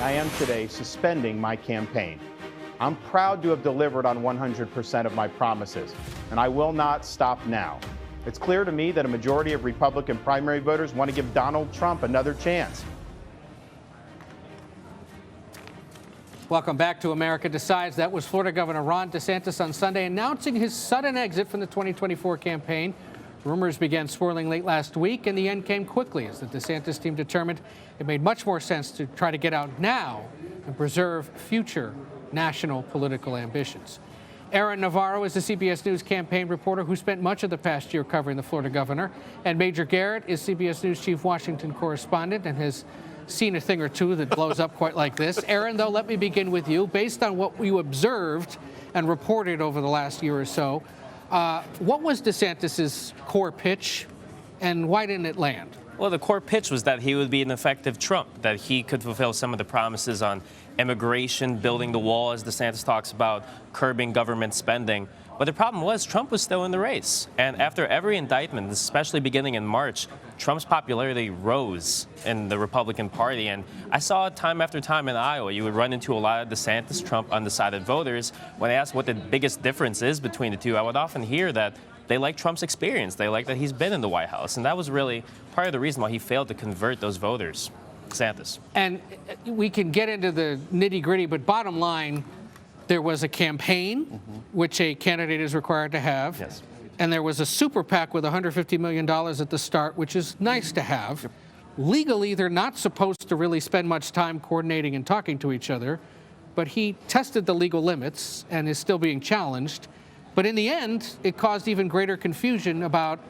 I am today suspending my campaign. I'm proud to have delivered on 100% of my promises, and I will not stop now. It's clear to me that a majority of Republican primary voters want to give Donald Trump another chance. Welcome back to America Decides. That was Florida Governor Ron DeSantis on Sunday announcing his sudden exit from the 2024 campaign. Rumors began swirling late last week, and the end came quickly as the DeSantis team determined it made much more sense to try to get out now and preserve future national political ambitions. Aaron Navarro is the CBS News campaign reporter who spent much of the past year covering the Florida governor, and Major Garrett is CBS News chief Washington correspondent and has seen a thing or two that blows up quite like this. Aaron, though, let me begin with you. Based on what you observed and reported over the last year or so, what was DeSantis's core pitch, and why didn't it land? Well, the core pitch was that he would be an effective Trump, that he could fulfill some of the promises on immigration, building the wall, as DeSantis talks about, curbing government spending. But the problem was Trump was still in the race. And after every indictment, especially beginning in March, Trump's popularity rose in the Republican Party. And I saw it time after time in Iowa. You would run into a lot of DeSantis, Trump undecided voters. When I asked what the biggest difference is between the two, I would often hear that they like Trump's experience. They like that he's been in the White House. And that was really part of the reason why he failed to convert those voters, DeSantis. And we can get into the nitty-gritty, but bottom line, there was a campaign, which a candidate is required to have. Yes. And there was a super PAC with $150 million at the start, which is nice to have. Yep. Legally, they're not supposed to really spend much time coordinating and talking to each other, but he tested the legal limits and is still being challenged. But in the end, it caused even greater confusion about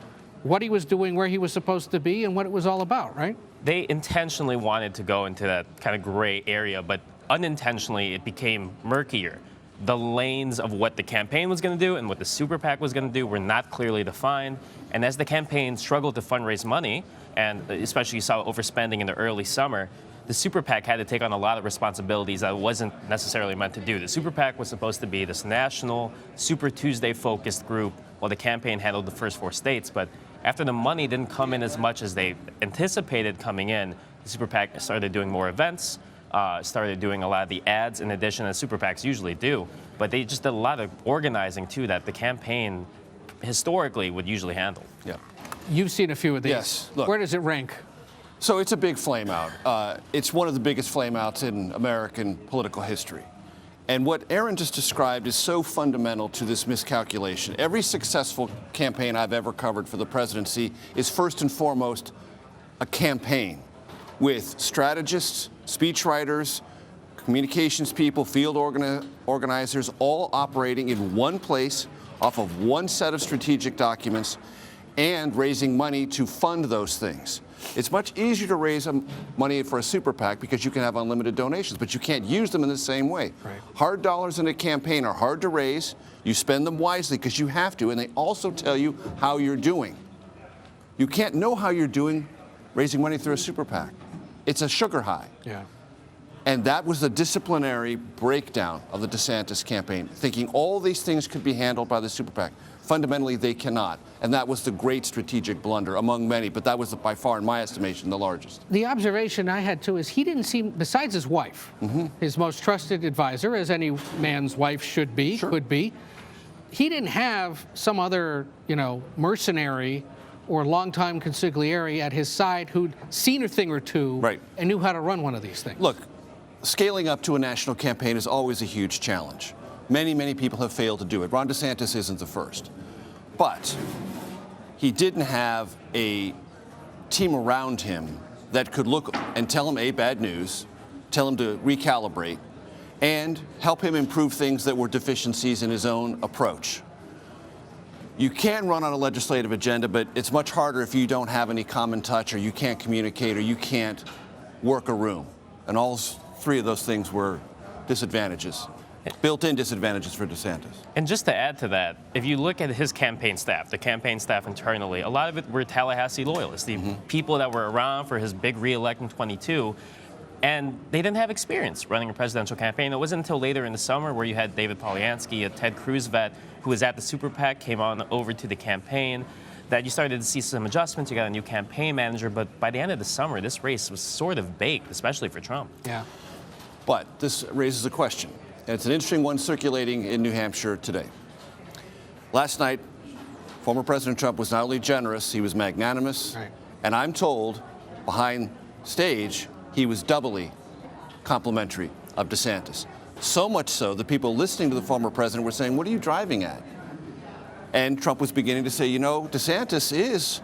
what he was doing, where he was supposed to be, and what it was all about, right? They intentionally wanted to go into that kind of gray area, but unintentionally it became murkier. The lanes of what the campaign was going to do and what the super PAC was going to do were not clearly defined. And as the campaign struggled to fundraise money, and especially you saw overspending in the early summer, the super PAC had to take on a lot of responsibilities that it wasn't necessarily meant to do. The super PAC was supposed to be this national, Super Tuesday-focused group while the campaign handled the first 4 states. But after the money didn't come in as much as they anticipated coming in, the super PAC started doing more events, started doing a lot of the ads in addition, as super PACs usually do. But they just did a lot of organizing, too, that the campaign historically would usually handle. Yeah. You've seen a few of these. Yes. Look, where does it rank? So it's a big flameout. It's one of the biggest flameouts in American political history. And what Aaron just described is so fundamental to this miscalculation. Every successful campaign I've ever covered for the presidency is first and foremost a campaign with strategists, speechwriters, communications people, field organizers, all operating in one place off of one set of strategic documents and raising money to fund those things. It's much easier to raise money for a super PAC because you can have unlimited donations, but you can't use them in the same way. Right. Hard dollars in a campaign are hard to raise. You spend them wisely because you have to, and they also tell you how you're doing. You can't know how you're doing raising money through a super PAC. It's a sugar high. Yeah. And that was the disciplinary breakdown of the DeSantis campaign, thinking all these things could be handled by the super PAC. Fundamentally, they cannot. And that was the great strategic blunder among many, but that was by far, in my estimation, the largest. The observation I had, too, is he didn't seem, besides his wife, his most trusted advisor, as any man's wife should be, could be, he didn't have some other, mercenary or longtime consigliere at his side who'd seen a thing or two and knew how to run one of these things. Look, scaling up to a national campaign is always a huge challenge. Many, many people have failed to do it. Ron DeSantis isn't the first. But he didn't have a team around him that could look and tell him bad news, tell him to recalibrate, and help him improve things that were deficiencies in his own approach. You can run on a legislative agenda, but it's much harder if you don't have any common touch, or you can't communicate, or you can't work a room. And all 3 of those things were disadvantages. Built-in disadvantages for DeSantis. And just to add to that, if you look at his campaign staff, the campaign staff internally, a lot of it were Tallahassee loyalists, the people that were around for his big re-elect in 22, and they didn't have experience running a presidential campaign. It wasn't until later in the summer where you had David Polyansky, a Ted Cruz vet, who was at the super PAC, came on over to the campaign, that you started to see some adjustments. You got a new campaign manager, but by the end of the summer, this race was sort of baked, especially for Trump. Yeah. But this raises a question, and it's an interesting one circulating in New Hampshire today. Last night, former President Trump was not only generous, he was magnanimous, right. And I'm told behind stage he was doubly complimentary of DeSantis. So much so that people listening to the former president were saying, "What are you driving at?" And Trump was beginning to say, you know, DeSantis is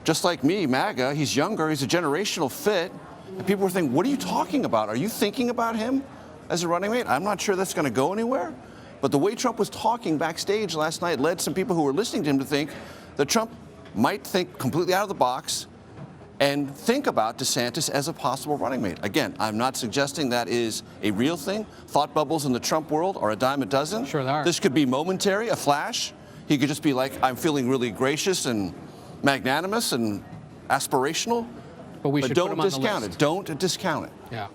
just like me, MAGA. He's younger. He's a generational fit. And people were thinking, what are you talking about? Are you thinking about him as a running mate? I'm not sure that's going to go anywhere. But the way Trump was talking backstage last night led some people who were listening to him to think that Trump might think completely out of the box and think about DeSantis as a possible running mate. Again, I'm not suggesting that is a real thing. Thought bubbles in the Trump world are a dime a dozen. Sure they are. This could be momentary, a flash. He could just be like, I'm feeling really gracious and magnanimous and aspirational. But we should don't put him on the discount list. it. Don't discount it. Yeah.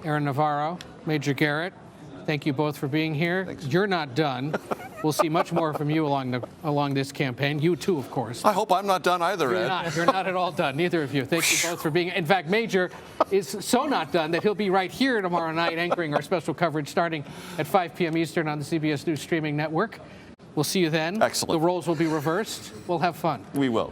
Aaron Navarro, Major Garrett, thank you both for being here. Thanks. You're not done. We'll see much more from you along this campaign. You too, of course. I hope I'm not done either, Ed. You're not at all done, neither of you. Thank you both for being. In fact, Major is so not done that he'll be right here tomorrow night anchoring our special coverage starting at 5 p.m. Eastern on the CBS News Streaming Network. We'll see you then. Excellent. The roles will be reversed. We'll have fun. We will.